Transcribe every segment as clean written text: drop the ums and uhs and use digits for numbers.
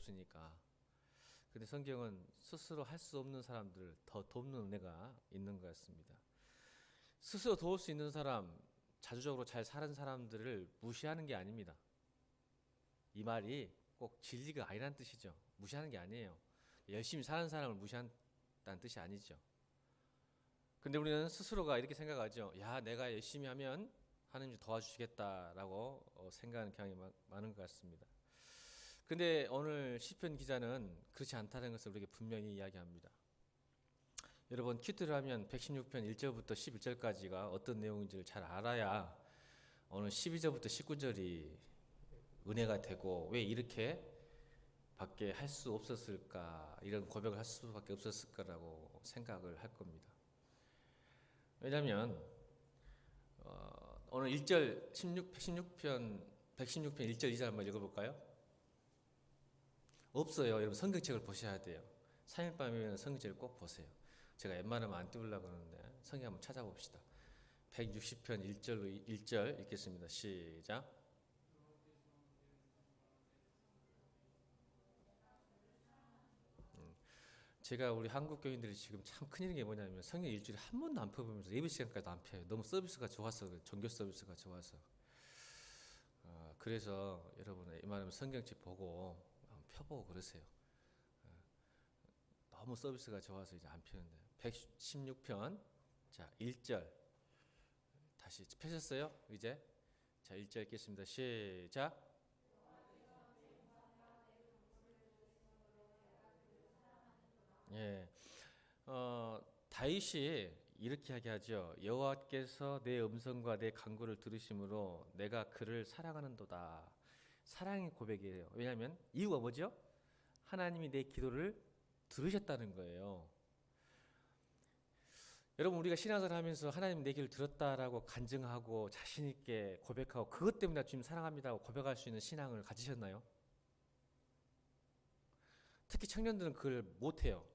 돕으니까. 근데 성경은 스스로 할 수 없는 사람들을 더 돕는 은혜가 있는 것 같습니다. 스스로 도울 수 있는 사람, 자주적으로 잘 사는 사람들을 무시하는 게 아닙니다. 이 말이 꼭 진리가 아니라는 뜻이죠. 무시하는 게 아니에요. 열심히 사는 사람을 무시한다는 뜻이 아니죠. 근데 우리는 스스로가 이렇게 생각하죠. 야, 내가 열심히 하면 하나님이 도와주시겠다라고 생각하는 경향이 많은 것 같습니다. 근데 오늘 시편 기자는 그렇지 않다는 것을 우리에게 분명히 이야기합니다. 여러분 큐트를 하면 116편 1절부터 11절까지가 어떤 내용인지를 잘 알아야 오늘 12절부터 19절이 은혜가 되고 왜 이렇게 밖에 할 수 없었을까, 이런 고백을 할 수밖에 없었을까라고 생각을 할 겁니다. 왜냐하면 오늘 1절 116편 116절 2절 한번 읽어볼까요? 없어요. 여러분 성경책을 보셔야 돼요. 3일 밤이면 성경책을 꼭 보세요. 제가 웬만하면 안 띄우려고 하는데 성경 한번 찾아봅시다. 160편 1절로 1절 읽겠습니다. 시작. 제가 우리 한국 교인들이 지금 참 큰일인 게 뭐냐면 성경 일주일에 한 번도 안 펴보면서 예배 시간까지도 안 펴요. 너무 서비스가 좋아서, 종교 서비스가 좋아서. 그래서 여러분 웬만하면 성경책 보고 펴보고 그러세요. 너무 서비스가 좋아서 이제 안 펴는데. 116편 자 1절 다시 펴셨어요? 이제 자 1절 읽겠습니다. 시작. 예, 다윗이 이렇게 이야기하죠. 여호와께서 내 음성과 내 간구를 들으심으로 내가 그를 사랑하는도다. 사랑의 고백이에요. 왜냐하면 이유가 뭐죠? 하나님이 내 기도를 들으셨다는 거예요. 여러분 우리가 신앙생활 하면서 하나님 내 기도를 들었다라고 간증하고 자신 있게 고백하고 그것 때문에 주님 사랑합니다고 고백할 수 있는 신앙을 가지셨나요? 특히 청년들은 그걸 못해요.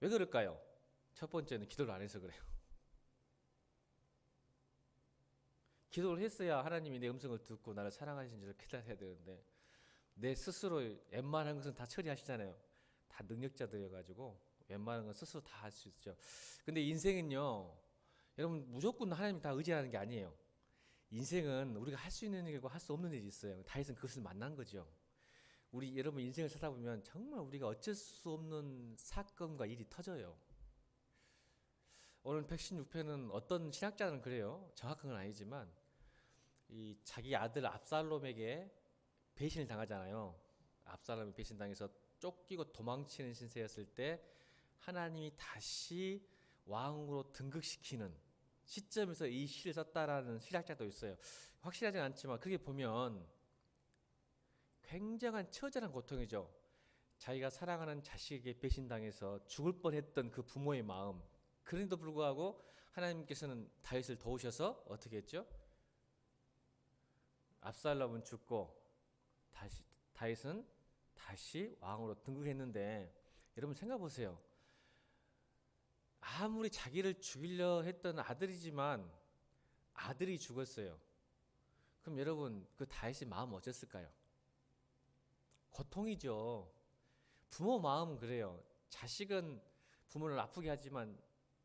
왜 그럴까요? 첫 번째는 기도를 안 해서 그래요. 기도를 했어야 하나님이 내 음성을 듣고 나를 사랑하시는지를 깨달아야 되는데 내 스스로 웬만한 것은 다 처리하시잖아요. 다 능력자들이어가지고 웬만한 건 스스로 다 할 수 있죠. 근데 인생은요, 여러분 무조건 하나님 다 의지하는 게 아니에요. 인생은 우리가 할 수 있는 일이고 할 수 없는 일이 있어요. 다윗은 그것을 만난 거죠. 우리 여러분 인생을 살아보면 정말 우리가 어쩔 수 없는 사건과 일이 터져요. 오늘 116편은 어떤 신학자는 그래요. 정확한 건 아니지만 이 자기 아들 압살롬에게 배신을 당하잖아요. 압살롬이 배신당해서 쫓기고 도망치는 신세였을 때 하나님이 다시 왕으로 등극시키는 시점에서 이 시를 썼다라는 신학자도 있어요. 확실하진 않지만 그게 보면 굉장한 처절한 고통이죠. 자기가 사랑하는 자식에게 배신당해서 죽을 뻔했던 그 부모의 마음. 그런데도 불구하고 하나님께서는 다윗을 도우셔서 어떻게 했죠? 압살롬은 죽고 다윗은 다시 왕으로 등극했는데 여러분 생각해 보세요. 아무리 자기를 죽이려 했던 아들이지만 아들이 죽었어요. 그럼 여러분 그 다윗의 마음 어땠을까요? 고통이죠. 부모 마음은 그래요. 자식은 부모를 아프게 하지만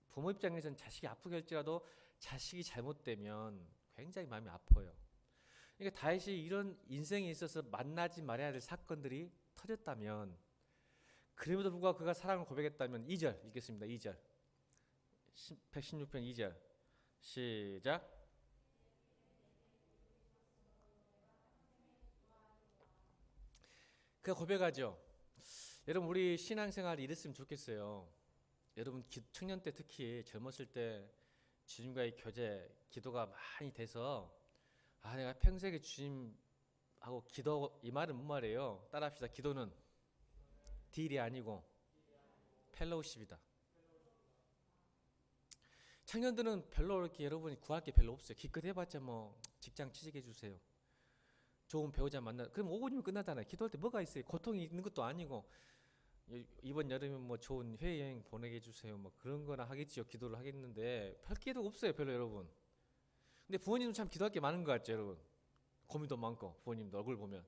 부모 입장에서는 자식이 아프게 할지라도 자식이 잘못되면 굉장히 마음이 아파요. 그러니까 다윗이 이런 인생에 있어서 만나지 말아야 될 사건들이 터졌다면 그럼에도 불구하고 그가 사랑을 고백했다면 2절 읽겠습니다. 2절 116편 2절 시작. 그가 고백하죠. 여러분 우리 신앙생활이 이랬으면 좋겠어요. 여러분 청년 때 특히 젊었을 때 주님과의 교제 기도가 많이 돼서 내가 평생에 주님하고 기도 이 말은 뭔 말이에요? 따라합시다. 기도는 딜이 아니고 펠로우십이다. 청년들은 별로 이렇게 여러분이 구할 게 별로 없어요. 기껏 해봤자 뭐 직장 취직해 주세요. 좋은 배우자 만나. 그럼 5분이면 끝나잖아요. 기도할 때 뭐가 있어요? 고통이 있는 것도 아니고 이번 여름에 뭐 좋은 해외여행 보내게 해주세요. 뭐 그런 거나 하겠지요. 기도를 하겠는데 별 기도 없어요. 별로 여러분. 근데 부모님은 참 기도할 게 많은 것 같죠 여러분. 고민도 많고 부모님도 얼굴 보면.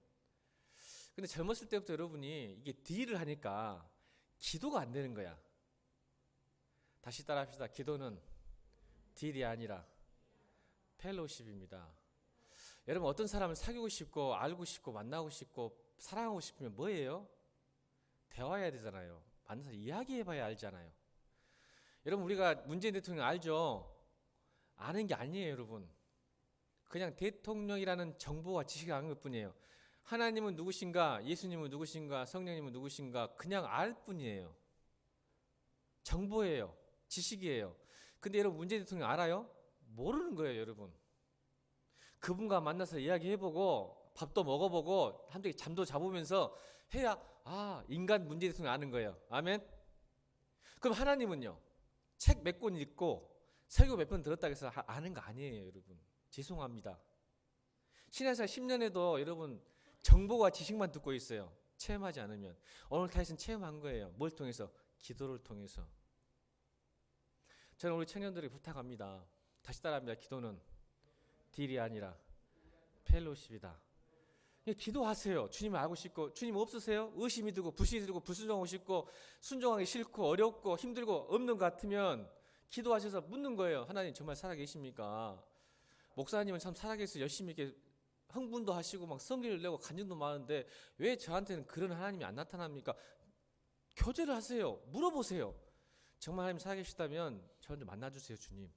근데 젊었을 때부터 여러분이 이게 딜을 하니까 기도가 안 되는 거야. 다시 따라합시다. 기도는 딜이 아니라 펠로십입니다. 여러분 어떤 사람을 사귀고 싶고 알고 싶고 만나고 싶고 사랑하고 싶으면 뭐예요? 대화해야 되잖아요. 만나서 이야기해봐야 알잖아요. 여러분 우리가 문재인 대통령 알죠? 아는 게 아니에요 여러분. 그냥 대통령이라는 정보와 지식을 아는 것뿐이에요. 하나님은 누구신가, 예수님은 누구신가, 성령님은 누구신가 그냥 알 뿐이에요. 정보예요. 지식이에요. 근데 여러분 문재인 대통령 알아요? 모르는 거예요 여러분. 그분과 만나서 이야기해보고 밥도 먹어보고 한두 개 잠도 자보면서 해야 인간 문재인 대통령 아는 거예요. 아멘. 그럼 하나님은요? 책 몇 권 읽고 설교 몇 번 들었다고 해서 아는 거 아니에요 여러분. 죄송합니다. 신앙생활 10년에도 여러분 정보와 지식만 듣고 있어요. 체험하지 않으면. 오늘 다윗은 체험한 거예요. 뭘 통해서? 기도를 통해서. 저는 우리 청년들에게 부탁합니다. 다시 따라합니다. 기도는 딜이 아니라 펠로십이다. 기도하세요. 주님을 알고 싶고. 주님 없으세요? 의심이 들고 불신이 들고 불순종하고 싶고 순종하기 싫고 어렵고 힘들고 없는 것 같으면 기도하셔서 묻는 거예요. 하나님 정말 살아계십니까? 목사님은 참 살아계셔서 열심히 이렇게 흥분도 하시고 막 성경을 내고 간증도 많은데 왜 저한테는 그런 하나님이 안 나타납니까? 교제를 하세요. 물어보세요. 정말 하나님 살아계시다면 저한테 만나주세요. 주님.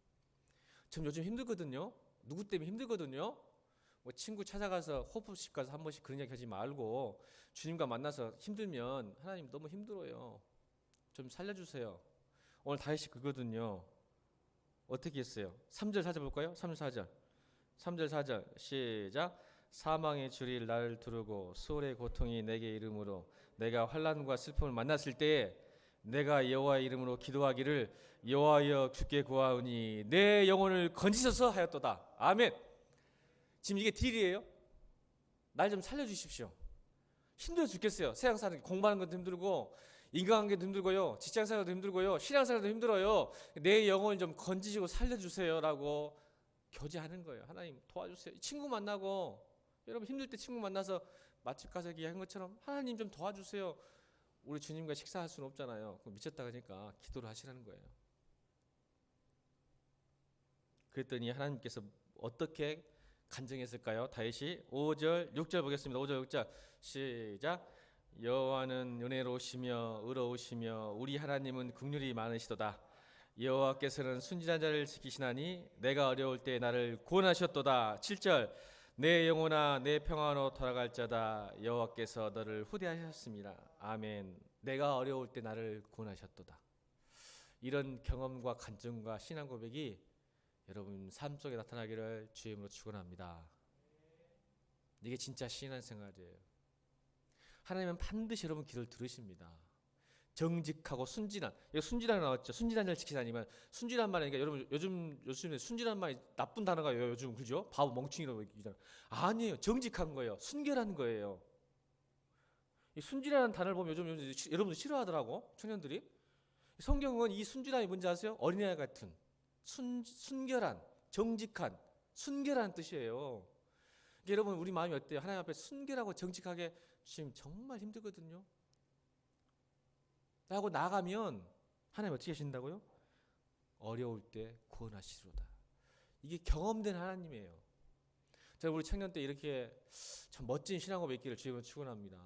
전 요즘 힘들거든요. 누구 때문에 힘들거든요. 뭐 친구 찾아가서 호프집 가서 한 번씩 그런 이야기 하지 말고 주님과 만나서 힘들면 하나님 너무 힘들어요. 좀 살려주세요. 오늘 다윗이 그거든요. 어떻게 했어요? 3절 4절 볼까요? 3절 4절 3절 4절 시작. 사망의 줄이 나를 두르고 수월의 고통이 내게 이름으로 내가 환난과 슬픔을 만났을 때에 내가 여호와의 이름으로 기도하기를 여호와여 주께 구하오니 내 영혼을 건지소서 하였도다. 아멘. 지금 이게 딜이에요. 날 좀 살려주십시오. 힘들어 죽겠어요. 세상 사는 공부하는 것도 힘들고 인간관계도 힘들고요. 직장생활도 힘들고요. 신앙생활도 힘들어요. 내 영혼을 좀 건지시고 살려주세요 라고 교제하는 거예요. 하나님 도와주세요. 친구 만나고 여러분 힘들 때 친구 만나서 맛집 가서 얘기한 것처럼 하나님 좀 도와주세요. 우리 주님과 식사할 수는 없잖아요. 미쳤다 그러니까 기도를 하시라는 거예요. 그랬더니 하나님께서 어떻게 간증했을까요? 다윗이 5절 6절 보겠습니다. 5절 6절 시작. 여호와는 은혜로우시며 의로우시며 우리 하나님은 긍휼이 많으시도다. 여호와께서는 순진한 자를 지키시나니 내가 어려울 때 나를 구원하셨도다. 7절 내 영혼아 내 평안으로 돌아갈 자다. 여호와께서 너를 후대하셨습니다. 아멘. 내가 어려울 때 나를 구원하셨도다. 이런 경험과 간증과 신앙 고백이 여러분 삶 속에 나타나기를 주의 이름으로 축원합니다. 이게 진짜 신앙생활이에요. 하나님은 반드시 여러분 기도를 들으십니다. 정직하고 순진한. 여기 순진한 나왔죠. 순진한 자를 지키다니면 순진한 말이니까 여러분 요즘에 순진한 말이 나쁜 단어가 요즘 그죠? 바보 멍충이라고 얘기잖아요. 아니에요. 정직한 거예요. 순결한 거예요. 이 순진한 단어를 보면 요즘 여러분들 싫어하더라고 청년들이. 성경은 이 순진함이 뭔지 아세요? 어린아이 같은 순결한 정직한 순결한 뜻이에요. 여러분 우리 마음이 어때요? 하나님 앞에 순결하고 정직하게 지금 정말 힘들거든요. 라고 나가면 하나님 어떻게 하신다고요? 어려울 때 구원하시리로다. 이게 경험된 하나님이에요. 저는 우리 청년 때 이렇게 참 멋진 신앙고백 있기를 주님을 축원합니다.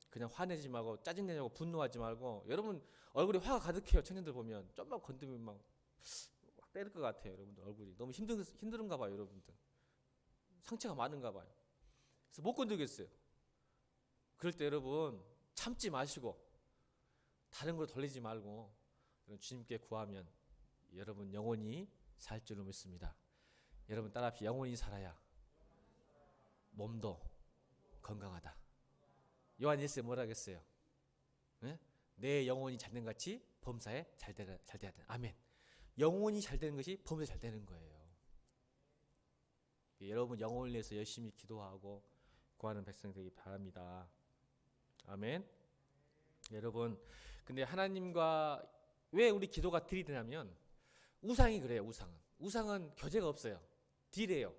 그냥 화내지 말고 짜증내냐고 분노하지 말고. 여러분 얼굴에 화가 가득해요. 청년들 보면 좀만 건드리면 막 때릴 것 같아요. 여러분들 얼굴이 너무 힘든가 봐요. 여러분들 상처가 많은가 봐요. 그래서 못 건드리겠어요. 그럴 때 여러분 참지 마시고 다른 걸 돌리지 말고 주님께 구하면 여러분 영원히 살 줄을 믿습니다. 여러분 따라합시다. 영원히 살아야 몸도 건강하다. 요한 1세 뭐라 그랬어요? 네? 내 영혼이 잘된 같이 범사에 잘 돼야 돼. 아멘. 영혼이 잘 되는 것이 범사에 잘 되는 거예요. 여러분 영혼을 위해서 열심히 기도하고 구하는 백성 되기 바랍니다. 아멘. 여러분 근데 하나님과 왜 우리 기도가 딜이 되냐면 우상이 그래요. 우상은 교제가 없어요. 딜이에요.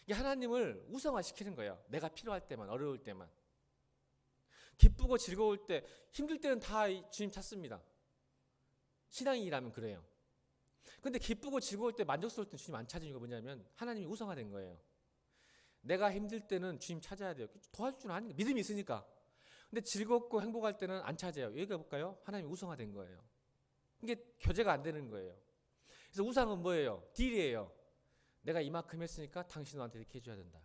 이게 하나님을 우상화시키는 거예요. 내가 필요할 때만, 어려울 때만. 기쁘고 즐거울 때, 힘들 때는 다 주님 찾습니다. 신앙인이라면 그래요. 근데 기쁘고 즐거울 때, 만족스러울 때 주님 안 찾은 이유가 뭐냐면 하나님이 우상화된 거예요. 내가 힘들 때는 주님 찾아야 돼요. 도와줄 줄 아니까, 믿음이 있으니까. 근데 즐겁고 행복할 때는 안 찾아요. 여기가 볼까요? 하나님이 우상화된 거예요. 이게 교제가 안 되는 거예요. 그래서 우상은 뭐예요? 딜이에요. 내가 이만큼 했으니까 당신은 나한테 이렇게 해줘야 된다.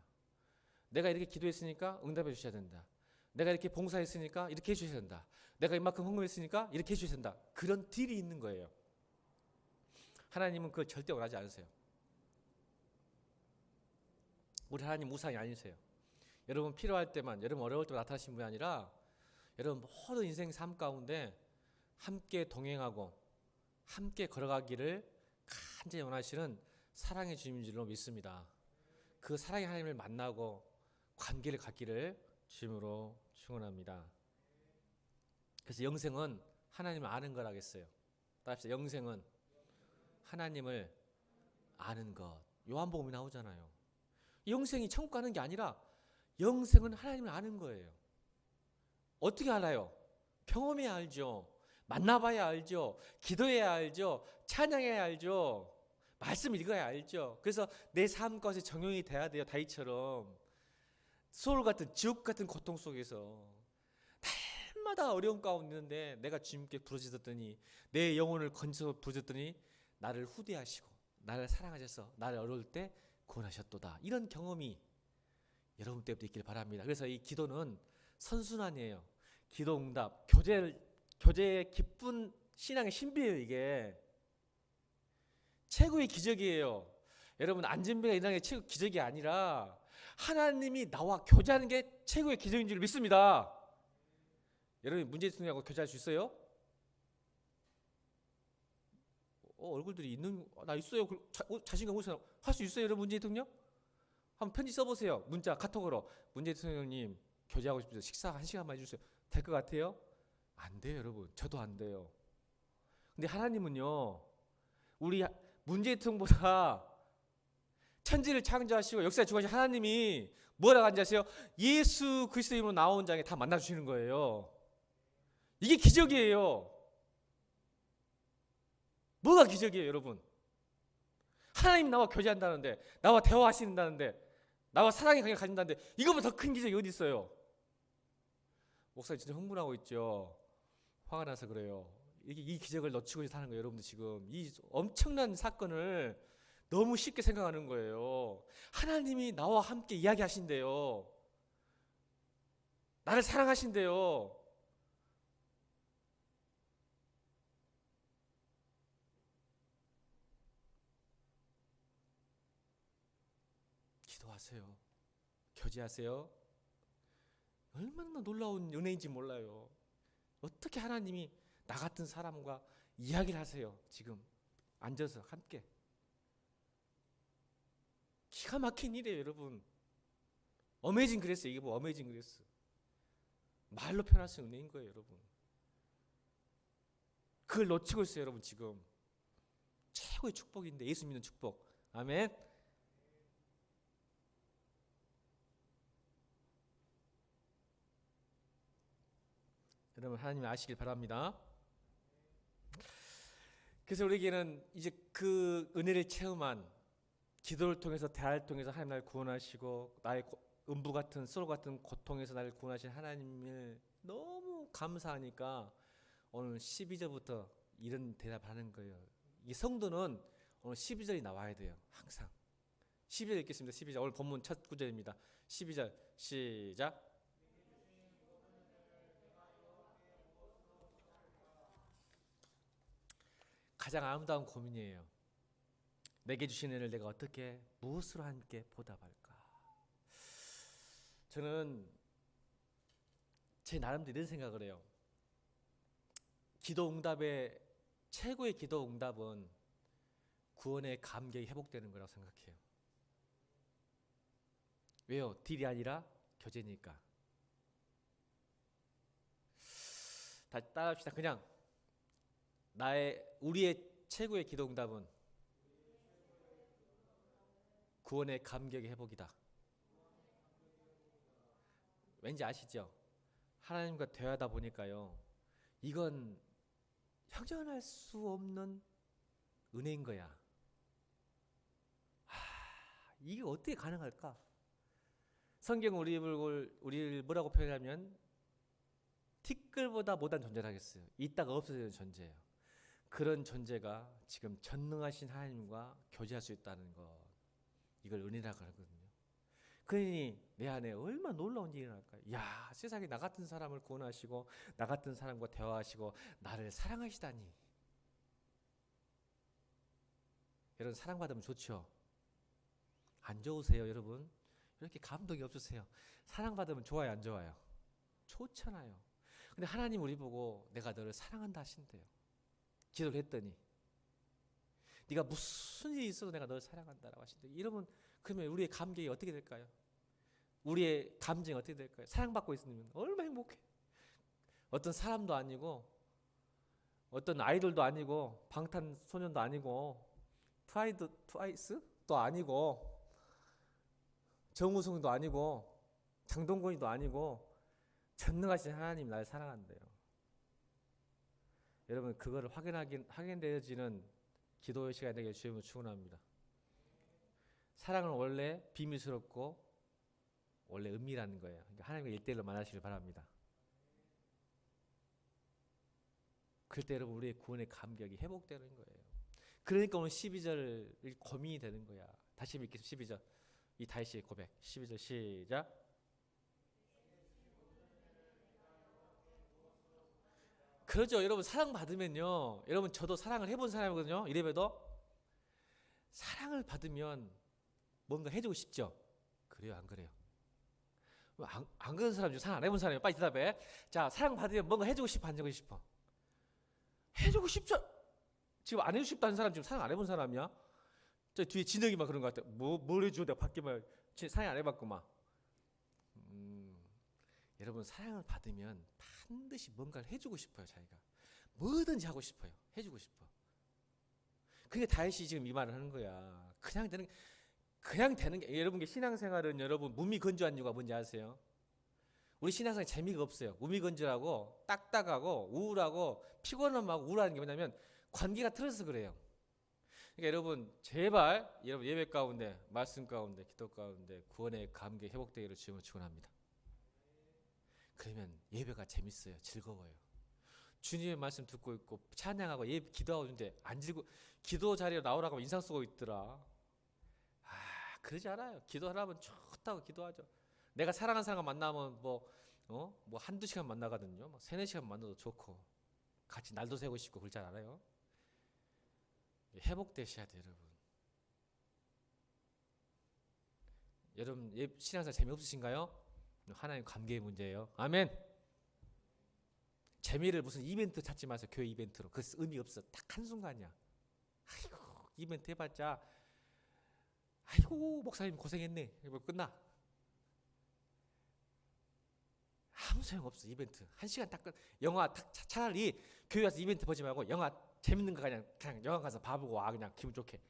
내가 이렇게 기도했으니까 응답해 주셔야 된다. 내가 이렇게 봉사했으니까 이렇게 해주셔야 된다. 내가 이만큼 헌금했으니까 이렇게 해주셔야 된다. 그런 딜이 있는 거예요. 하나님은 그걸 절대 원하지 않으세요. 우리 하나님 우상이 아니세요. 여러분 필요할 때만, 여러분 어려울 때 나타나신 분이 아니라 여러분 모든 인생 삶 가운데 함께 동행하고 함께 걸어가기를 간절히 원하시는 사랑의 주님인 줄로 믿습니다. 그 사랑의 하나님을 만나고 관계를 갖기를 주님으로 축원합니다. 그래서 영생은 하나님을 아는 거라겠어요. 따라합시다. 영생은 하나님을 아는 것. 요한복음이 나오잖아요. 영생이 천국 가는 게 아니라 영생은 하나님을 아는 거예요. 어떻게 알아요? 경험해야 알죠. 만나봐야 알죠. 기도해야 알죠. 찬양해야 알죠. 말씀 읽어야 알죠. 그래서 내 삶 가운데 적용이 돼야 돼요. 다윗처럼 소울 같은 지옥 같은 고통 속에서 날마다 어려운 가운데 있는데 내가 주님께 부르짖었더니 내 영혼을 건져 부르짖었더니 나를 후대하시고 나를 사랑하셔서 나를 어려울 때 구원하셨도다. 이런 경험이 여러분 때부터 있길 바랍니다. 그래서 이 기도는 선순환이에요. 기도 응답, 교제의 기쁜 신앙의 신비예요. 이게 최고의 기적이에요. 여러분 안진배가 일어나는 게 최고 기적이 아니라 하나님이 나와 교제하는 게 최고의 기적인 줄 믿습니다. 여러분 문재인 대통령하고 교제할 수 있어요? 얼굴들이 있는, 나 있어요. 자신감 오세요. 할 수 있어요, 여러분 문재인 대통령? 한번 편지 써보세요. 문자, 카톡으로 문재인 대통령님 교제하고 싶어서 식사 1시간만 해주세요. 될 것 같아요? 안 돼요, 여러분. 저도 안 돼요. 근데 하나님은요, 우리 문재인 대통령보다 천지를 창조하시고 역사에 주관하신 하나님이 뭐라고 하는지 아세요? 예수 그리스도 이름으로 나온 자에게 다 만나주시는 거예요. 이게 기적이에요. 뭐가 기적이에요, 여러분? 하나님 나와 교제한다는데, 나와 대화하신다는데, 나와 사랑의 관계를 가진다는데 이거보다 더 큰 기적이 어디 있어요? 목사님 진짜 흥분하고 있죠. 화가 나서 그래요. 이 기적을 놓치고 사는 거예요. 여러분들 지금 이 엄청난 사건을 너무 쉽게 생각하는 거예요. 하나님이 나와 함께 이야기하신대요. 나를 사랑하신대요. 기도하세요. 교제하세요. 얼마나 놀라운 은혜인지 몰라요. 어떻게 하나님이 나 같은 사람과 이야기를 하세요. 지금 앉아서 함께. 기가 막힌 일이에요, 여러분. 어메이징 그레스. 이게 뭐 어메이징 그레스. 말로 표현할 수 있는 은혜인 거예요, 여러분. 그걸 놓치고 있어요, 여러분. 지금 최고의 축복인데, 예수 믿는 축복. 아멘. 여러분 하나님 아시길 바랍니다. 그래서 우리에게는 이제 그 은혜를 체험한 기도를 통해서 대화를 통해서 하나님 나를 구원하시고 나의 음부 같은 소로 같은 고통에서 나를 구원하신 하나님을 너무 감사하니까 오늘 12절부터 이런 대답하는 거예요. 이 성도는 오늘 12절이 나와야 돼요. 항상 12절 읽겠습니다. 12절 오늘 본문 첫 구절입니다. 12절 시작. 가장 아름다운 고민이에요. 내게 주신 은혜를 내가 어떻게 무엇으로 함께 보답할까? 저는 제 나름대로 이런 생각을 해요. 기도 응답의 최고의 기도 응답은 구원의 감격이 회복되는 거라고 생각해요. 왜요? 딜이 아니라 교제니까. 다시 따라합시다. 그냥 우리의 최고의 기도 응답은 구원의 감격의 회복이다. 왠지 아시죠? 하나님과 대화하다 보니까요, 이건 형전할 수 없는 은혜인 거야. 이게 어떻게 가능할까? 성경 우리를 뭐라고 표현하면 티끌보다 못한 존재를 하겠어요. 있다가 없어지는 존재예요. 그런 존재가 지금 전능하신 하나님과 교제할 수 있다는 것, 이걸 은혜라고 하거든요. 그러니 내 안에 얼마나 놀라운 일이 일어날까요? 야, 세상에 나 같은 사람을 구원하시고 나 같은 사람과 대화하시고 나를 사랑하시다니. 여러분, 사랑받으면 좋죠? 안 좋으세요, 여러분? 이렇게 감동이 없으세요? 사랑받으면 좋아요, 안 좋아요? 좋잖아요. 근데 하나님 우리 보고 내가 너를 사랑한다 하신대요. 기도를 했더니 네가 무슨 일이 있어도 내가 너를 사랑한다라고 하신대요. 이러면 그러면 우리의 감격이 어떻게 될까요? 우리의 감정이 어떻게 될까요? 사랑받고 있으면 얼마나 행복해. 어떤 사람도 아니고 어떤 아이돌도 아니고 방탄소년도 아니고 트와이스도 아니고 정우성도 아니고 장동건이도 아니고 전능하신 하나님 나를 사랑한대요. 여러분, 그거를 확인되어지는 기도의 시간이 되길 주님을 축원합니다. 사랑은 원래 비밀스럽고 원래 은밀한 거예요. 그러니까 하나님과 일대일로 만나시길 바랍니다. 그럴 때 여러분, 우리의 구원의 감격이 회복되는 거예요. 그러니까 오늘 12절이 고민이 되는 거야. 다시 읽겠습니다. 12절. 이 다윗의 고백. 12절 시작. 그렇죠. 여러분, 사랑받으면요, 여러분, 저도 사랑을 해본 사람이거든요. 이래봬도 사랑을 받으면 뭔가 해주고 싶죠. 그래요, 안 그래요? 안 그런 사람 중 사랑 안 해본 사람이에요. 빨리 대답해. 자, 사랑받으면 뭔가 해주고 싶어, 안 해주고 싶어? 해주고 싶죠. 지금 안 해주고 싶다는 사람 지금 사랑 안 해본 사람이야? 저 뒤에 진혁이만 그런 것 같아. 뭘 해줘? 내가 받기만 사랑 안 해봤구만. 여러분, 사랑을 받으면 반드시 뭔가를 해주고 싶어요. 자기가 뭐든지 하고 싶어요. 해주고 싶어. 그게 다윗이 지금 이 말을 하는 거야. 그냥 되는 게, 여러분께 신앙생활은 여러분 무미건조한 이유가 뭔지 아세요? 우리 신앙생활 재미가 없어요. 무미건조하고 딱딱하고 우울하고 피곤함하고 우울한 게 뭐냐면 관계가 틀어서 그래요. 그러니까 여러분, 제발 여러분 예배 가운데, 말씀 가운데, 기도 가운데 구원의 감격 회복되기를 주님을 축원합니다. 그러면 예배가 재밌어요. 즐거워요. 주님의 말씀 듣고 있고 찬양하고 기도하고 있는데 안 즐거. 기도 자리에 나오라고 인상 쓰고 있더라. 그러지 않아요. 기도하라면 좋다고 기도하죠. 내가 사랑하는 사람 만나면 뭐 한두 시간 만나거든요. 뭐 3-4시간 만나도 좋고 같이 날도 새고 싶고 그러지 않아요? 회복되셔야 돼요, 여러분. 여러분, 신앙생활 재미없으신가요? 하나님 감개의 문제예요. 아멘. 재미를 무슨 이벤트 찾지 마세요. 교회 이벤트로. 그 의미 없어. 딱 한순간이야. 아이고, 이벤트 해봤자 아이고, 목사님 고생했네. 이거 끝나. 아무 소용없어. 이벤트 1시간 딱 끝. 영화 차라리 교회 가서 이벤트 보지 말고 영화 재밌는 거 그냥 영화 가서 봐보고 와. 그냥 기분 좋게.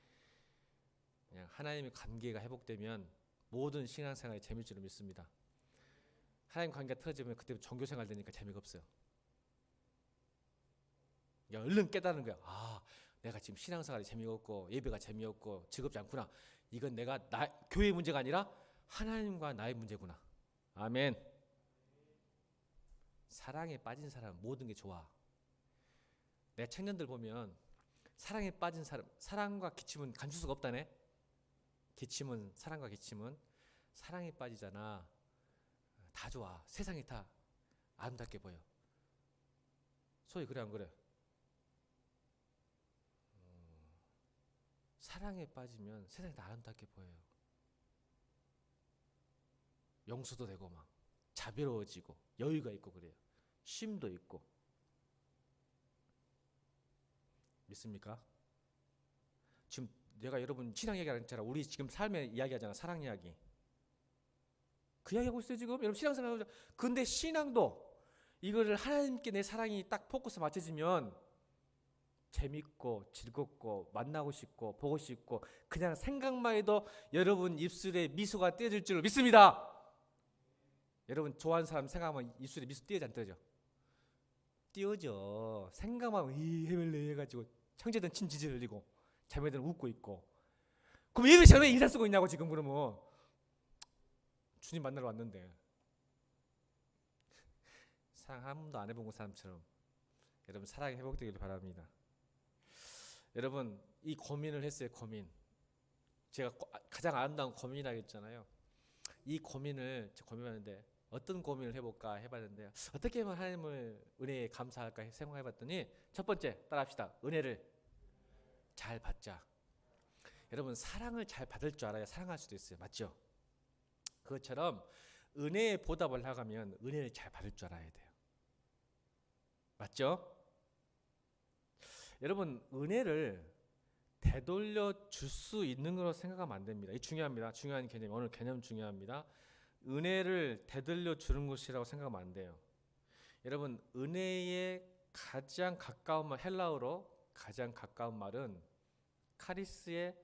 그냥 하나님의 관계가 회복되면 모든 신앙생활이 재미일 줄을 믿습니다. 하나님 관계가 틀어지면 그때 종교생활 되니까 재미가 없어요. 얼른 깨달은 거야. 내가 지금 신앙생활이 재미없고 예배가 재미없고 즐겁지 않구나. 이건 내가 교회의 문제가 아니라 하나님과 나의 문제구나. 아멘. 사랑에 빠진 사람은 모든 게 좋아. 내 청년들 보면 사랑에 빠진 사람, 사랑과 기침은 감출 수가 없다네. 사랑과 기침은 사랑에 빠지잖아. 다 좋아. 세상이 다 아름답게 보여. 소위 그래 안 그래? 사랑에 빠지면 세상이 다 아름답게 보여요. 용서도 되고 막 자비로워지고 여유가 있고 그래요. 쉼도 있고. 믿습니까? 지금 내가 여러분 신앙 얘기 안 했잖아. 우리 지금 삶의 이야기 하잖아. 사랑 이야기. 그 이야기 하고 있어요 지금. 여러분 신앙생활 하고 있어요. 근데 신앙도 이거를 하나님께 내 사랑이 딱 포커스 맞춰지면 재밌고 즐겁고 만나고 싶고 보고 싶고 그냥 생각만 해도 여러분 입술에 미소가 띄어질 줄 믿습니다. 여러분 좋아하는 사람 생각하면 입술에 미소 띄어지 안 띄어져? 띄어져. 생각만 하면 이 해밀래 해가지고 형제들은 친지지 흘리고 자매들은 웃고 있고. 그럼 이것이 왜 인사 쓰고 있냐고 지금. 그러면 주님 만나러 왔는데 사랑 한 번도 안 해본 사람처럼 여러분 사랑이 회복되기를 바랍니다. 여러분 이 고민을 했어요. 고민. 제가 가장 아름다운 고민이라고 했잖아요. 이 고민을 제가 고민하는데 어떤 고민을 해볼까 해봤는데 어떻게 하면 하나님을 은혜에 감사할까 생각해봤더니 첫 번째 따라합시다. 은혜를 잘 받자. 여러분 사랑을 잘 받을 줄 알아야 사랑할 수도 있어요. 맞죠? 그것처럼 은혜에 보답을 하려면 은혜를 잘 받을 줄 알아야 돼요. 맞죠? 여러분 은혜를 되돌려 줄 수 있는 거로 생각하면 안 됩니다. 이 중요합니다. 중요한 개념. 오늘 개념 중요합니다. 은혜를 되돌려 주는 것이라고 생각하면 안 돼요. 여러분 은혜의 가장 가까운 말, 헬라어로 가장 가까운 말은 카리스의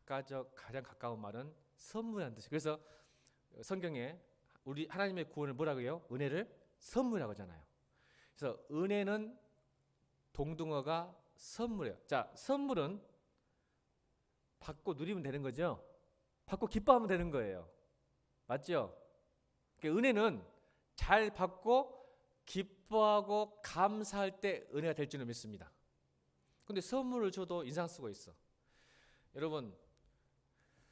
가장 가까운 말은 선물이라는 뜻이에요. 그래서 성경에 우리 하나님의 구원을 뭐라고 해요? 은혜를 선물이라고 하잖아요. 그래서 은혜는 동등어가 선물이에요. 자, 선물은 받고 누리면 되는 거죠. 받고 기뻐하면 되는 거예요. 맞죠? 그러니까 은혜는 잘 받고 기뻐하고 감사할 때 은혜가 될 줄을 믿습니다. 근데 선물을 줘도 인상 쓰고 있어. 여러분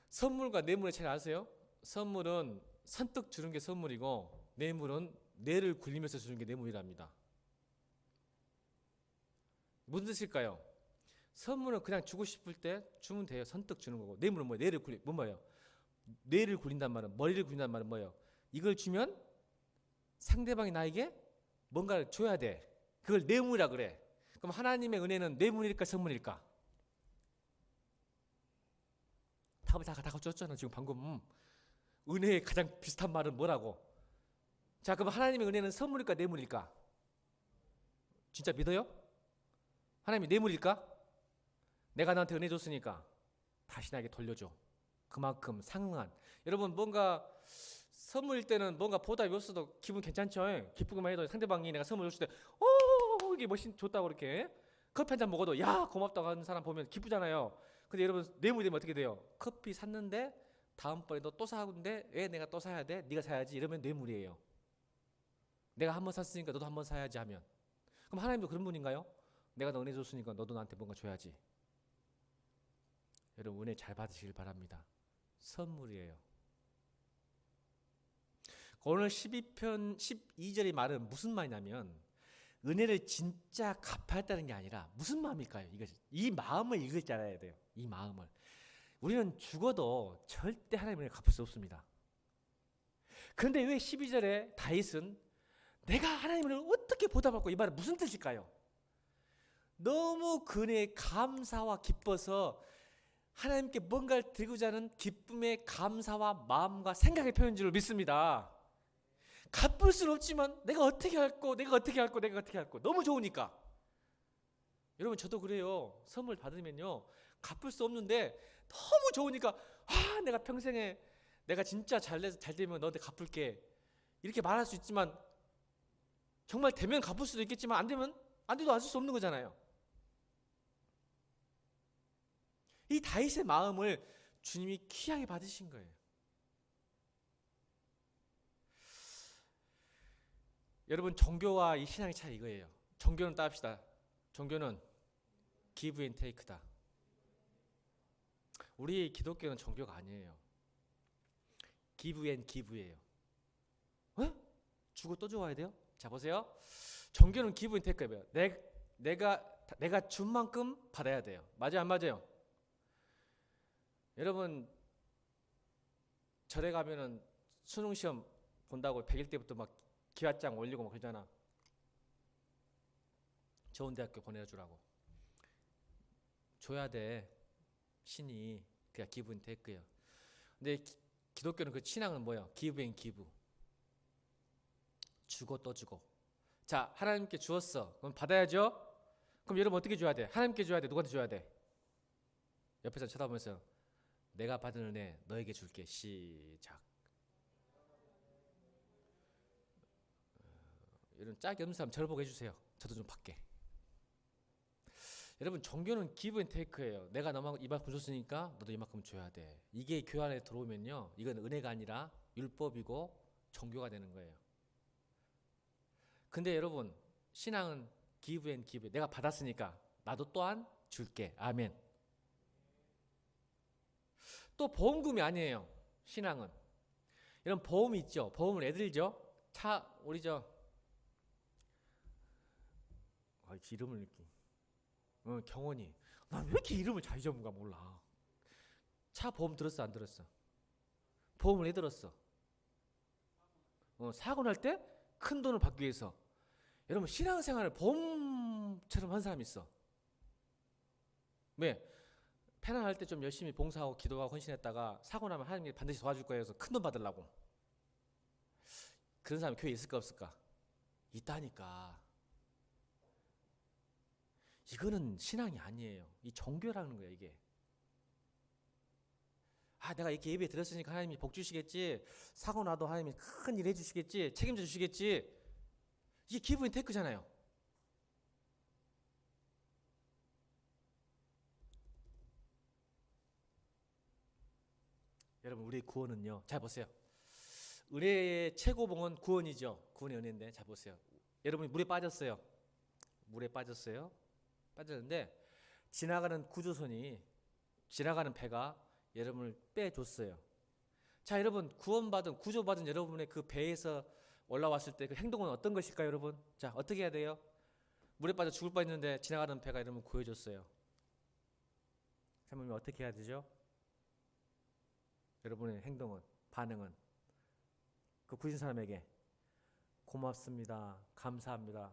선물과 뇌물의 차이 아세요? 선물은 선뜻 주는 게 선물이고 뇌물은 뇌를 굴리면서 주는 게 뇌물이랍니다. 무슨 뜻일까요? 선물은 그냥 주고 싶을 때 주면 돼요. 선뜻 주는 거고 뇌물은 뭐예요? 뇌를 굴리 뭐예요? 뇌를 굴린단 말은 머리를 굴린단 말은 뭐예요? 이걸 주면 상대방이 나에게 뭔가를 줘야 돼. 그걸 뇌물이라 그래. 그럼 하나님의 은혜는 뇌물일까 선물일까? 답을 다 갖췄잖아 지금 방금. 은혜의 가장 비슷한 말은 뭐라고? 자 그럼 하나님의 은혜는 선물일까 뇌물일까? 진짜 믿어요? 하나님이 뇌물일까? 내가 너한테 은혜 줬으니까 다시 나에게 돌려줘. 그만큼 상응한. 여러분 뭔가 선물일 때는 뭔가 보답이 없어도 기분 괜찮죠? 기쁘기만 해도 상대방이 내가 선물 줬을 때 이게 멋진 줬다고 이렇게 커피 한 잔 먹어도 야 고맙다고 하는 사람 보면 기쁘잖아요. 근데 여러분 뇌물이 되면 어떻게 돼요? 커피 샀는데 다음번에 너 또 사는데 왜 내가 또 사야 돼? 네가 사야지. 이러면 뇌물이에요. 내가 한 번 샀으니까 너도 한 번 사야지 하면. 그럼 하나님도 그런 분인가요? 내가 너 은혜 줬으니까 너도 나한테 뭔가 줘야지. 여러분 은혜 잘 받으시길 바랍니다. 선물이에요. 오늘 12편 12절의 말은 무슨 말이냐면 은혜를 진짜 갚았다는 게 아니라 무슨 마음일까요? 이 마음을 읽을 줄 알아야 돼요. 이 마음을. 우리는 죽어도 절대 하나님의 은혜를 갚을 수 없습니다. 그런데 왜 12절에 다윗은 내가 하나님의 은혜를 어떻게 보답할까? 이 말은 무슨 뜻일까요? 너무 그 은혜에 감사와 기뻐서 하나님께 뭔가를 드리고자 하는 기쁨의 감사와 마음과 생각의 표현인 줄 믿습니다. 갚을 수는 없지만 내가 어떻게 할거 너무 좋으니까. 여러분 저도 그래요. 선물 받으면요 갚을 수 없는데 너무 좋으니까 내가 평생에 내가 진짜 잘 되면 너한테 갚을게 이렇게 말할 수 있지만 정말 되면 갚을 수도 있겠지만 안 되면 안 돼도 안 쓸 수 없는 거잖아요. 이 다윗의 마음을 주님이 귀하게 받으신 거예요. 여러분 종교와 이 신앙의 차이 이거예요. 종교는 따합시다. 종교는 give and take다. 우리 기독교는 종교가 아니에요. give and give예요. 주고 또 줘야 돼요? 자 보세요. 종교는 give and take예요. 내가 준 만큼 받아야 돼요. 맞아요, 안 맞아요? 여러분 절에 가면은 수능 시험 본다고 100일 때부터 막 기와장 올리고 막 그러잖아. 좋은 대학교 보내주라고. 줘야 돼. 신이. 그냥 기분 테이크예요. 근데 기독교는 그 신앙은 뭐예요? give and give. 주고 또 주고. 자 하나님께 주었어. 그럼 받아야죠. 그럼 여러분 어떻게 줘야 돼? 하나님께 줘야 돼? 누구한테 줘야 돼? 옆에서 쳐다보면서 내가 받은 은혜 너에게 줄게. 시작. 이런 짝이 없는 사람 저를 보게 해주세요. 저도 좀 받게. 여러분 종교는 기브 앤 테이크예요. 내가 너만 이만큼 줬으니까 너도 이만큼 줘야 돼. 이게 교회 안에 들어오면요, 이건 은혜가 아니라 율법이고 종교가 되는 거예요. 근데 여러분 신앙은 기브 앤 기브. 내가 받았으니까 나도 또한 줄게. 아멘. 또 보험금이 아니에요. 신앙은. 이런 보험이 있죠. 보험을 애들죠. 우리 이름을 경원이. 난 왜 이렇게 이름을 잘 잊어먹는가 몰라. 차 보험 들었어 안 들었어? 보험을 왜 들었어? 사고 날 때 큰 돈을 받기 위해서. 여러분 신앙생활을 보험처럼 한 사람이 있어. 왜? 편안할 때 좀 열심히 봉사하고 기도하고 헌신했다가 사고 나면 하나님이 반드시 도와줄 거예요 해서 큰 돈 받으려고. 그런 사람이 교회에 있을까 없을까? 있다니까. 이거는 신앙이 아니에요. 이 종교라는 거예요 이게. 내가 이렇게 예배 드렸으니까 하나님이 복 주시겠지. 사고 나도 하나님이 큰 일 해주시겠지. 책임져 주시겠지. 이게 기브 앤 테이크잖아요. 여러분 우리 구원은요. 잘 보세요. 은혜의 최고봉은 구원이죠. 구원의 은혜인데 잘 보세요. 여러분이 물에 빠졌어요. 물에 빠졌어요. 빠졌는데 지나가는 구조선이 지나가는 배가 여러분을 빼줬어요. 자 여러분 구원받은 구조받은 여러분의 그 배에서 올라왔을 때 그 행동은 어떤 것일까요 여러분? 자 어떻게 해야 돼요? 물에 빠져 죽을 뻔했는데 지나가는 배가 여러분 구해줬어요. 사모님 어떻게 해야 되죠? 여러분의 행동은 반응은 그 구신 사람에게 고맙습니다. 감사합니다.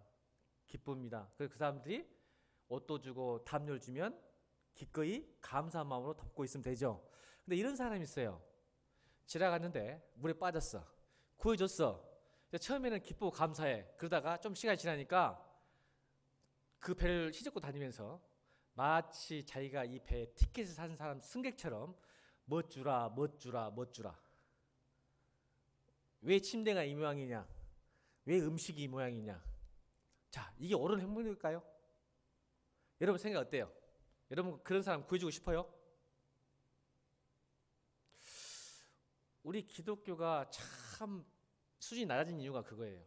기쁩니다. 그래서 그 사람들이 옷도 주고 담요를 주면 기꺼이 감사한 마음으로 덮고 있으면 되죠. 근데 이런 사람이 있어요. 지나갔는데 물에 빠졌어. 구해줬어. 처음에는 기쁘고 감사해. 그러다가 좀 시간이 지나니까 그 배를 휘젓고 다니면서 마치 자기가 이 배에 티켓을 산 사람 승객처럼 뭐 주라. 왜 침대가 이 모양이냐? 왜 음식이 이 모양이냐? 자, 이게 옳은 행동일까요? 여러분 생각 어때요? 여러분 그런 사람 구해주고 싶어요? 우리 기독교가 참 수준이 낮아진 이유가 그거예요.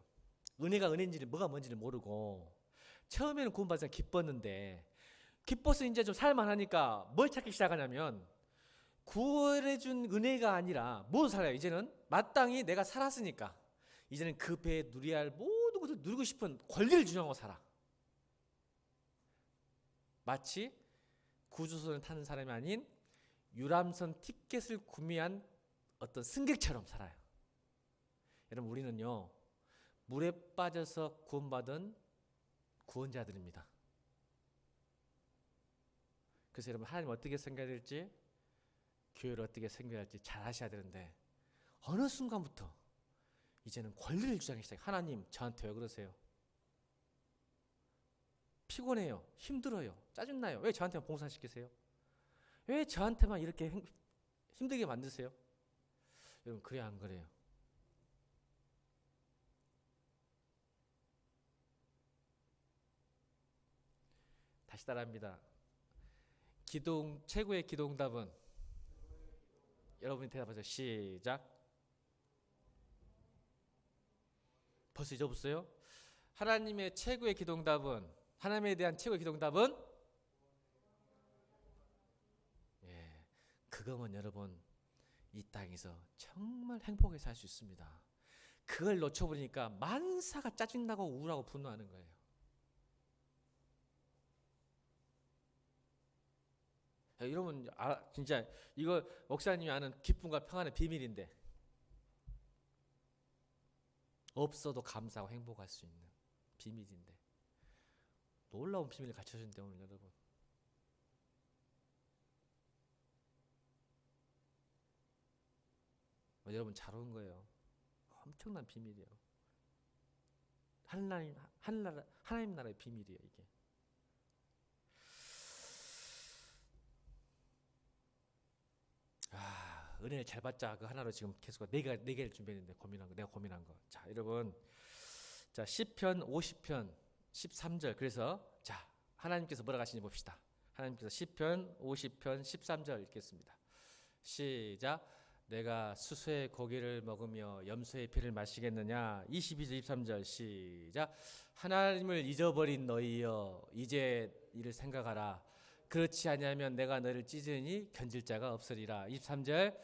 은혜가 은혜인지 뭐가 뭔지를 모르고 처음에는 구원받은 사람 기뻤는데 기뻐서 이제 좀 살만하니까 뭘 찾기 시작하냐면 구원해준 은혜가 아니라 뭐 살아요? 이제는 마땅히 내가 살았으니까 이제는 그 배에 누려야 할 모든 것을 누리고 싶은 권리를 주장하고 살아. 마치 구조선을 타는 사람이 아닌 유람선 티켓을 구매한 어떤 승객처럼 살아요. 여러분 우리는요 물에 빠져서 구원받은 구원자들입니다. 그래서 여러분 하나님 어떻게 생각해야 될지 교회를 어떻게 생각해야 할지 잘 아셔야 되는데 어느 순간부터 이제는 권리를 주장하기 시작해요. 하나님 저한테 왜 그러세요? 피곤해요. 힘들어요. 짜증나요. 왜 저한테만 봉사시키세요? 왜 저한테만 이렇게 힘들게 만드세요? 여러분 그래 안 그래요? 다시 따라합니다. 최고의 기도응답은 여러분이 대답하세요. 시작. 벌써 잊어봤어요? 하나님의 최고의 기도응답은 하나님에 대한 최고의 기도응답은 그거면 여러분 이 땅에서 정말 행복하게 살 수 있습니다. 그걸 놓쳐버리니까 만사가 짜증나고 우울하고 분노하는 거예요. 여러분 진짜 이거 목사님이 아는 기쁨과 평안의 비밀인데 없어도 감사하고 행복할 수 있는 비밀인데 놀라운 비밀을 갖춰주는데 오늘 여러분 여러분 잘 온 거예요. 엄청난 비밀이에요. 하나님 나라의 비밀이에요 이게. 은혜를 잘 받자. 그 하나로 지금 계속 네 개를 준비했는데 내가 고민한 거. 자, 여러분. 자, 시편 50편 13절. 그래서 자, 하나님께서 뭐라고 하시는지 봅시다. 하나님께서 시편 50편 13절 읽겠습니다. 시작. 내가 수소의 고기를 먹으며 염소의 피를 마시겠느냐. 22절 23절 시작. 하나님을 잊어버린 너희여 이제 이를 생각하라. 그렇지 아니하면 내가 너를 찢으니 견질 자가 없으리라. 23절.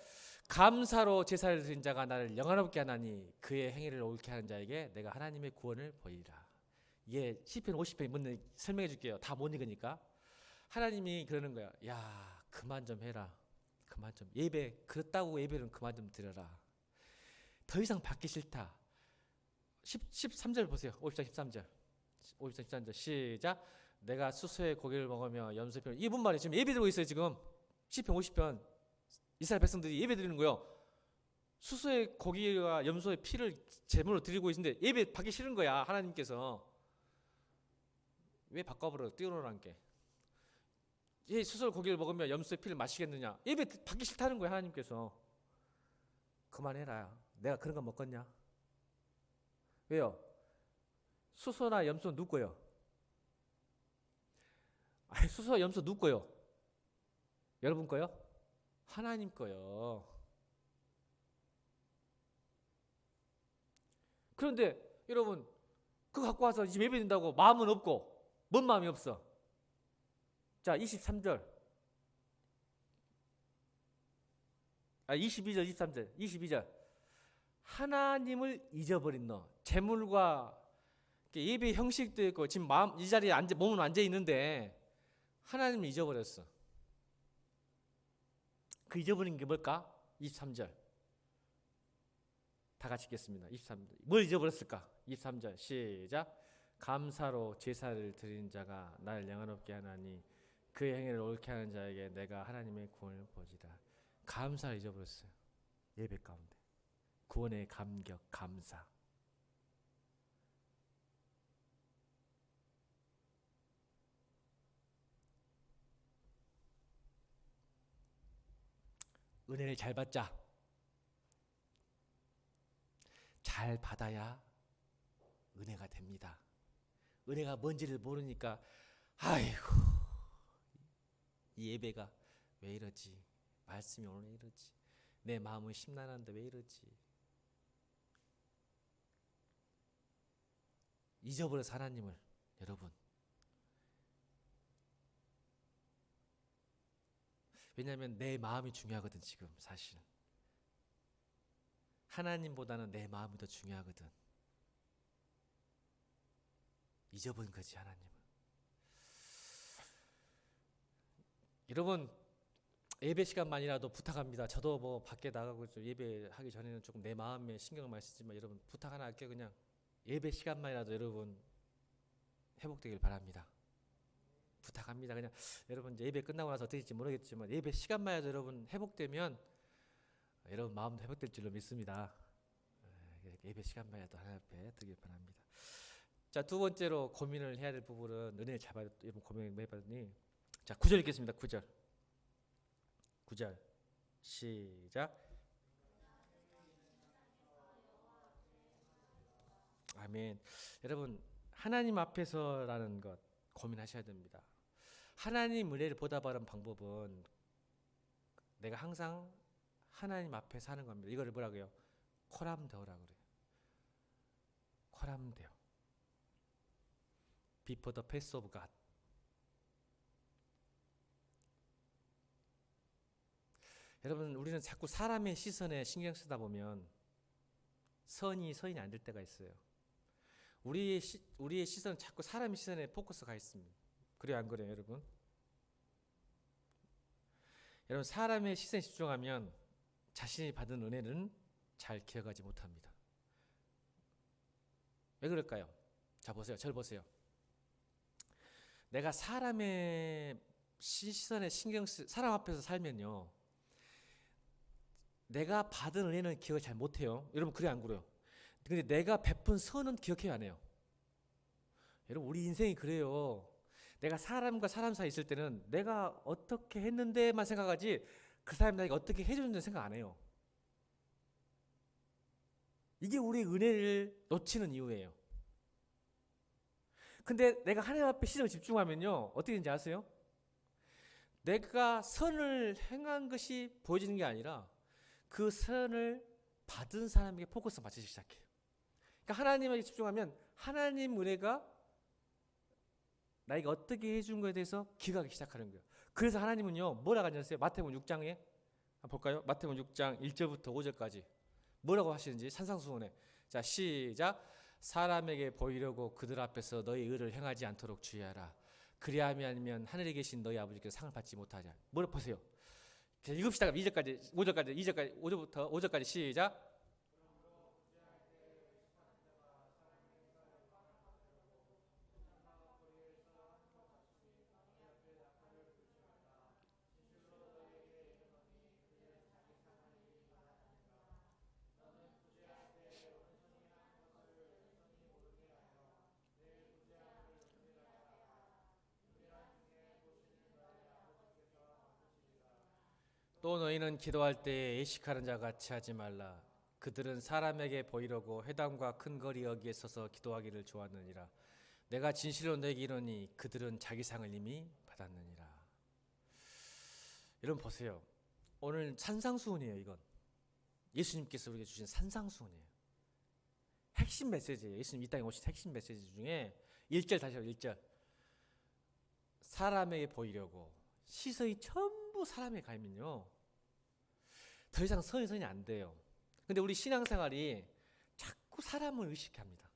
감사로 제사를 드린 자가 나를 영화롭게 하나니 그의 행위를 옳게 하는 자에게 내가 하나님의 구원을 보이리라. 이게 시편 50편 뭔지 설명해 줄게요. 다 못 읽으니까. 하나님이 그러는 거야. 야, 그만 좀 해라. 그만 좀. 예배 그렇다고 예배는 그만 좀 드려라. 더 이상 받기 싫다. 13절 보세요. 50장 13절. 50장 13절 시작. 내가 수소의 고기를 먹으며 염소의 피를. 이분 말이 지금 예배 드리고 있어요. 지금 시편 50편 이스라엘 백성들이 예배 드리는 거예요. 수소의 고기와 염소의 피를 제물로 드리고 있는데 예배 받기 싫은 거야. 하나님께서 왜 바꿔버려? 띄워놓으란 게. 이 수소의 고기를 먹으며 염소의 피를 마시겠느냐? 예배 받기 싫다는 거야. 하나님께서. 그만해라. 내가 그런 거 먹겠냐? 왜요? 수소나 염소 누구 거요? 아니, 수소와 염소 누구 거요? 여러분 거요? 하나님 거요. 그런데 여러분 그거 갖고 와서 지금 예배 드린다고 마음은 없고 뭔 마음이 없어? 자, 23절. 22절 23절 22절. 하나님을 잊어버린 너. 재물과 예배 형식도 있고 지금 마음 이 자리에 몸은 앉아 있는데 하나님을 잊어버렸어. 그 잊어버린 게 뭘까? 23절. 다 같이 읽겠습니다. 23절. 뭘 잊어버렸을까? 23절 시작. 감사로 제사를 드린 자가 나를 영화롭게 하나니 그의 행위를 옳게 하는 자에게 내가 하나님의 구원을 보지라. 감사를 잊어버렸어요. 예배 가운데. 구원의 감격, 감사. 은혜를 잘 받자. 잘 받아야 은혜가 됩니다. 은혜가 뭔지를 모르니까 아이고 이 예배가 왜 이러지? 말씀이 오늘 왜 이러지? 내 마음은 심란한데 왜 이러지? 잊어버려서 하나님을. 여러분 왜냐하면 내 마음이 중요하거든. 지금 사실 하나님보다는 내 마음이 더 중요하거든. 잊어버린 거지 하나님을. 여러분 예배 시간만이라도 부탁합니다. 저도 뭐 밖에 나가고 예배하기 전에는 조금 내 마음에 신경을 많이 쓰지만 여러분 부탁 하나 할게요. 그냥 예배 시간만이라도 여러분 회복되길 바랍니다. 부탁합니다. 그냥 여러분 이제 예배 끝나고 나서 어떻게 될지 모르겠지만 예배 시간만이라도 여러분 회복되면 여러분 마음도 회복될 줄로 믿습니다. 예배 시간만이라도 하나님 앞에 드리길 바랍니다. 자, 두 번째로 고민을 해야 될 부분은 은혜를 잘 받았. 여러분 고민을 해봤더니 자 9절 읽겠습니다. 9절 시작. 아멘. 여러분 하나님 앞에서라는 것 고민하셔야 됩니다. 하나님 은혜를 보답하는 방법은 내가 항상 하나님 앞에 사는 겁니다. 이거를 뭐라고요? 코람데오라고 그래요. 코람데오. Before the face of God. 여러분 우리는 자꾸 사람의 시선에 신경 쓰다 보면 선이 안 될 때가 있어요. 우리의 시선은 자꾸 사람의 시선에 포커스가 있습니다. 그래요 안 그래요 여러분? 여러분 사람의 시선에 집중하면 자신이 받은 은혜는 잘 기억하지 못합니다. 왜 그럴까요? 자 보세요. 저를 보세요. 내가 사람의 시선에 사람 앞에서 살면요. 내가 받은 은혜는 기억을 잘 못해요. 여러분 그래 안 그래요? 근데 내가 베푼 선은 기억해요 안 해요? 여러분 우리 인생이 그래요. 내가 사람과 사람 사이 있을 때는 내가 어떻게 했는데만 생각하지 그 사람이 나에게 어떻게 해주는지 생각 안 해요. 이게 우리 은혜를 놓치는 이유예요. 근데 내가 하나님 앞에 시선을 집중하면요, 어떻게 되는지 아세요? 내가 선을 행한 것이 보여지는 게 아니라 그 선을 받은 사람에게 포커스를 맞추기 시작해요. 그러니까 하나님에게 집중하면 하나님 은혜가 나에게 어떻게 해준 거에 대해서 기각하기 시작하는 거예요. 그래서 하나님은요, 뭐라고 하셨어요? 마태복음 6장에 한번 볼까요? 마태복음 6장 1절부터 5절까지 뭐라고 하시는지 산상수훈에. 자, 시작. 사람에게 보이려고 그들 앞에서 너희 의를 행하지 않도록 주의하라. 그리하면 하늘에 계신 너희 아버지께서 상을 받지 못하자. 뭐라 보세요. 읽읍시다. 2절까지, 5절까지, 2절까지, 5절부터 5절까지 시작. 또 너희는 기도할 때 예식하는 자 같이 하지 말라. 그들은 사람에게 보이려고 회당과 큰 거리 여기에 서서 기도하기를 좋아하느니라. 내가 진실로 너희에게 이르노니 그들은 자기 상을 이미 받았느니라. 여러분 보세요. 오늘 산상수훈이에요. 이건 예수님께서 우리에게 주신 산상수훈이에요. 핵심 메시지예요. 예수님 이 땅에 오신 핵심 메시지 중에 1절 다시 한번 1절. 사람에게 보이려고 시선이 전부 사람에 가 있면요, 더 이상 선이 안 돼요. 근데 우리 신앙생활이 자꾸 사람을 의식합니다.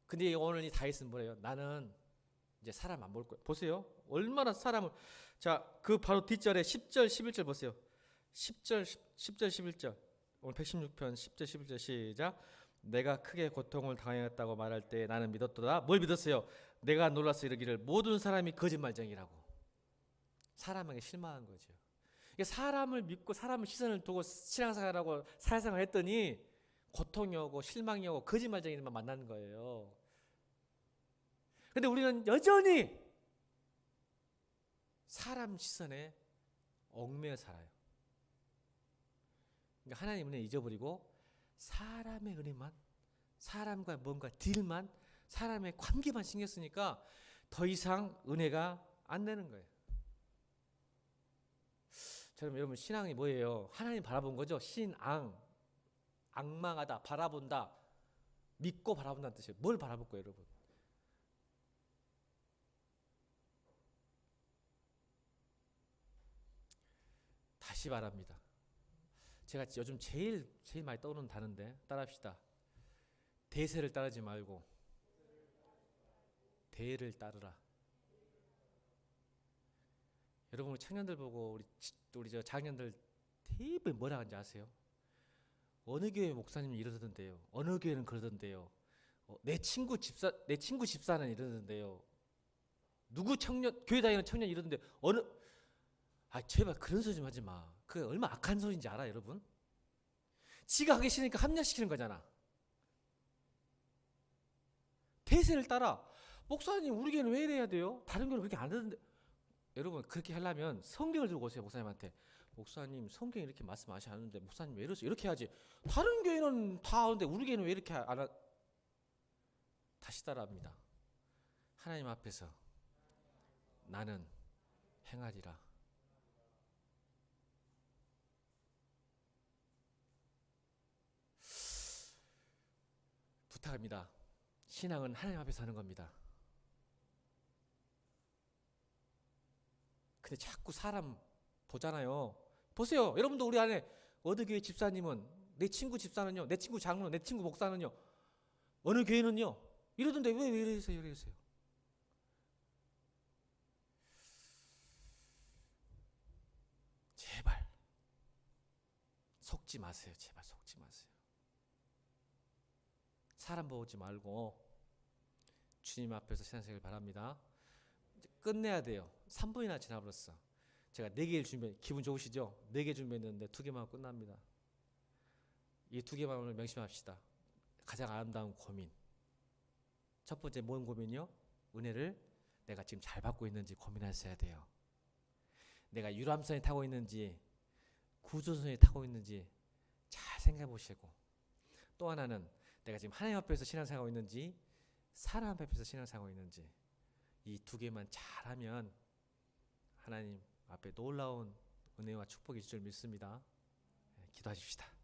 근데 오늘 이 다윗은 뭐래요? 나는 이제 사람 안 볼 거예요. 보세요. 얼마나 사람을. 자, 그 바로 뒷절에 10절 11절 보세요. 10절 11절. 오늘 116편 10절 11절 시작. 내가 크게 고통을 당하였다고 말할 때 나는 믿었도다. 뭘 믿었어요? 내가 놀라서 이르기를 모든 사람이 거짓말쟁이라고. 사람에게 실망한 거죠. 사람을 믿고 사람을 시선을 두고 신앙생활하고 사회생활 했더니 고통이 오고 실망이 오고 거짓말쟁이들만 만나는 거예요. 근데 우리는 여전히 사람 시선에 얽매여 살아요. 그러니까 하나님 은혜 잊어버리고 사람의 은혜만, 사람과 뭔가 딜만, 사람의 관계만 신경 쓰니까 더 이상 은혜가 안 되는 거예요. 저는 여러분 신앙이 뭐예요? 하나님 바라본 거죠. 신앙, 악망하다, 바라본다, 믿고 바라본다는 뜻이에요. 뭘 바라볼 거예요, 여러분? 다시 말합니다. 제가 요즘 제일 많이 떠오르는 단어인데 따라합시다. 대세를 따르지 말고 대를 따르라. 여러분 청년들 보고 우리 저 장년들 대부분 뭐라 하는지 아세요? 어느 교회 목사님이 이러던데요. 어느 교회는 그러던데요. 내 친구 집사는 이러던데요. 누구 청년 교회 다니는 청년 이러던데 제발 그런 소리 좀 하지 마. 그게 얼마나 악한 소리인지 알아, 여러분? 지가 하기 싫으니까 합리화시키는 거잖아. 대세를 따라. 목사님 우리 교회는 왜 이래야 돼요? 다른 교회는 그렇게 안 하던데. 여러분 그렇게 하려면 성경을 들고 오세요. 목사님한테. 목사님 성경에 이렇게 말씀하시 않는데 목사님 왜 이러세요? 이렇게 하지. 다른 교회는 다 하는데 우리 교회는 왜 이렇게 안 하? 다시 따라합니다. 하나님 앞에서 나는 행하리라. 부탁합니다. 신앙은 하나님 앞에서 하는 겁니다. 근데 자꾸 사람 보잖아요. 보세요. 여러분도 우리 안에 어느 교회 집사님은, 내 친구 집사는요, 내 친구 장로는, 내 친구 목사는요, 어느 교회는요 이러던데 왜 이러세요? 제발 속지 마세요. 제발 속지 마세요. 사람 보지 말고 주님 앞에서 신앙생활 바랍니다. 이제 끝내야 돼요. 3분이나 지나버렸어. 제가 4개를 준비해. 기분 좋으시죠? 4개 준비했는데 2개만 하고 끝납니다. 이 2개만 오늘 명심합시다. 가장 아름다운 고민. 첫 번째 뭔 고민이요? 은혜를 내가 지금 잘 받고 있는지 고민하셔야 돼요. 내가 유람선에 타고 있는지 구조선에 타고 있는지 잘 생각해 보시고, 또 하나는 내가 지금 하나님 앞에서 신앙생활하고 있는지 사람 앞에서 신앙생활하고 있는지, 이 두 개만 잘하면 하나님 앞에 놀라운 은혜와 축복이 있을 줄 믿습니다. 기도하십시다.